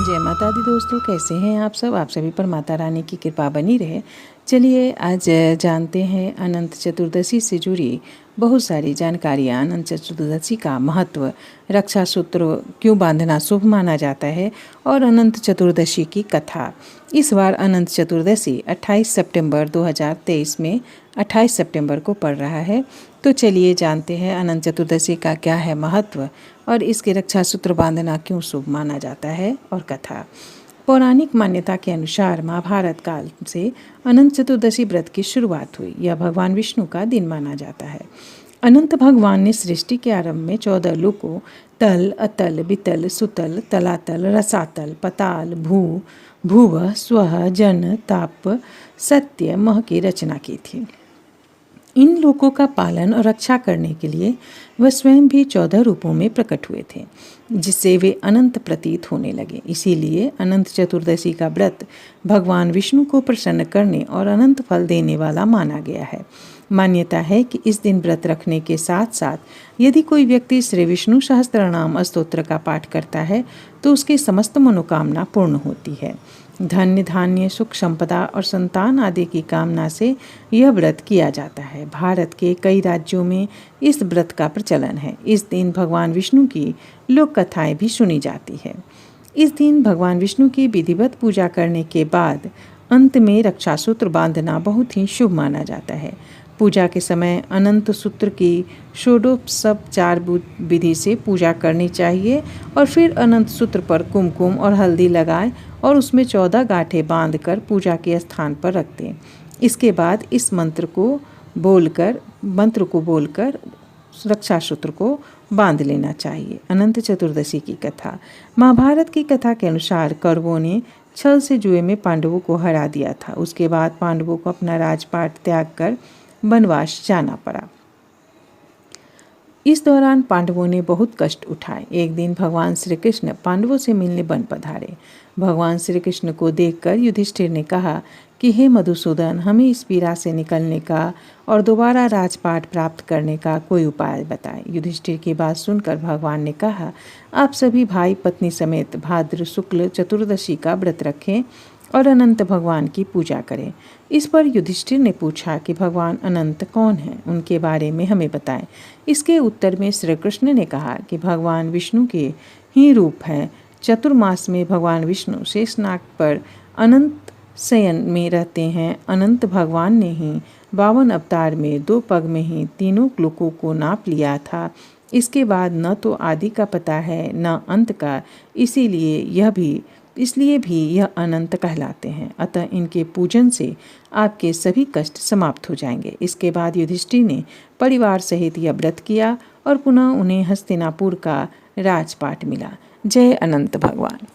जय माता दी दोस्तों, कैसे हैं आप सब। आप सभी पर माता रानी की कृपा बनी रहे। चलिए आज जानते हैं अनंत चतुर्दशी से जुड़ी बहुत सारी जानकारियाँ। अनंत चतुर्दशी का महत्व, रक्षा सूत्र क्यों बांधना शुभ माना जाता है और अनंत चतुर्दशी की कथा। इस बार अनंत चतुर्दशी 28 सितंबर 2023 में 28 सितंबर को पड़ रहा है। तो चलिए जानते हैं अनंत चतुर्दशी का क्या है महत्व और इसके रक्षा सूत्र बांधना क्यों शुभ माना जाता है और कथा। पौराणिक मान्यता के अनुसार महाभारत काल से अनंत चतुर्दशी व्रत की शुरुआत हुई। यह भगवान विष्णु का दिन माना जाता है। अनंत भगवान ने सृष्टि के आरंभ में 14 लोकों तल, अतल, वितल, सुतल, तलातल, रसातल, पताल, भूव, स्वः, जन, ताप, सत्य, मह की रचना की थी। इन लोकों का पालन और रक्षा करने के लिए वह स्वयं भी 14 रूपों में प्रकट हुए थे, जिससे वे अनंत प्रतीत होने लगे। इसीलिए अनंत चतुर्दशी का व्रत भगवान विष्णु को प्रसन्न करने और अनंत फल देने वाला माना गया है। मान्यता है कि इस दिन व्रत रखने के साथ साथ यदि कोई व्यक्ति श्री विष्णु सहस्त्रनाम स्तोत्र का पाठ करता है तो उसकी समस्त मनोकामना पूर्ण होती है। धन्य धान्य, सुख, संपदा और संतान आदि की कामना से यह व्रत किया जाता है। भारत के कई राज्यों में इस व्रत का प्रचलन है। इस दिन भगवान विष्णु की लोक कथाएं भी सुनी जाती है। इस दिन भगवान विष्णु की विधिवत पूजा करने के बाद अंत में रक्षा सूत्र बांधना बहुत ही शुभ माना जाता है। पूजा के समय अनंत सूत्र की षोडशोपचार विधि से पूजा करनी चाहिए और फिर अनंत सूत्र पर कुमकुम और हल्दी लगाएं और उसमें 14 गांठें बांधकर पूजा के स्थान पर रख दें। इसके बाद इस मंत्र को बोलकर रक्षा सूत्र को बांध लेना चाहिए। अनंत चतुर्दशी की कथा। महाभारत की कथा के अनुसार कौरवों ने छल से जुए में पांडवों को हरा दिया था। उसके बाद पांडवों को अपना राजपाट त्याग कर वनवास जाना पड़ा। इस दौरान पांडवों ने बहुत कष्ट उठाए। एक दिन भगवान श्री कृष्ण पांडवों से मिलने वन पधारे। भगवान श्री कृष्ण को देखकर युधिष्ठिर ने कहा कि हे मधुसूदन, हमें इस पीड़ा से निकलने का और दोबारा राजपाट प्राप्त करने का कोई उपाय बताएं। युधिष्ठिर की बात सुनकर भगवान ने कहा, आप सभी भाई पत्नी समेत भाद्र शुक्ल चतुर्दशी का व्रत रखें और अनंत भगवान की पूजा करें। इस पर युधिष्ठिर ने पूछा कि भगवान अनंत कौन हैं, उनके बारे में हमें बताएं। इसके उत्तर में श्री कृष्ण ने कहा कि भगवान विष्णु के ही रूप हैं। चतुर्मास में भगवान विष्णु शेषनाग पर अनंत शयन में रहते हैं। अनंत भगवान ने ही 52 अवतार में 2 पग में ही तीनों लोकों को नाप लिया था। इसके बाद न तो आदि का पता है न अंत का, इसलिए भी यह अनंत कहलाते हैं। अतः इनके पूजन से आपके सभी कष्ट समाप्त हो जाएंगे। इसके बाद युधिष्ठिर ने परिवार सहित यह व्रत किया और पुनः उन्हें हस्तिनापुर का राजपाट मिला। जय अनंत भगवान।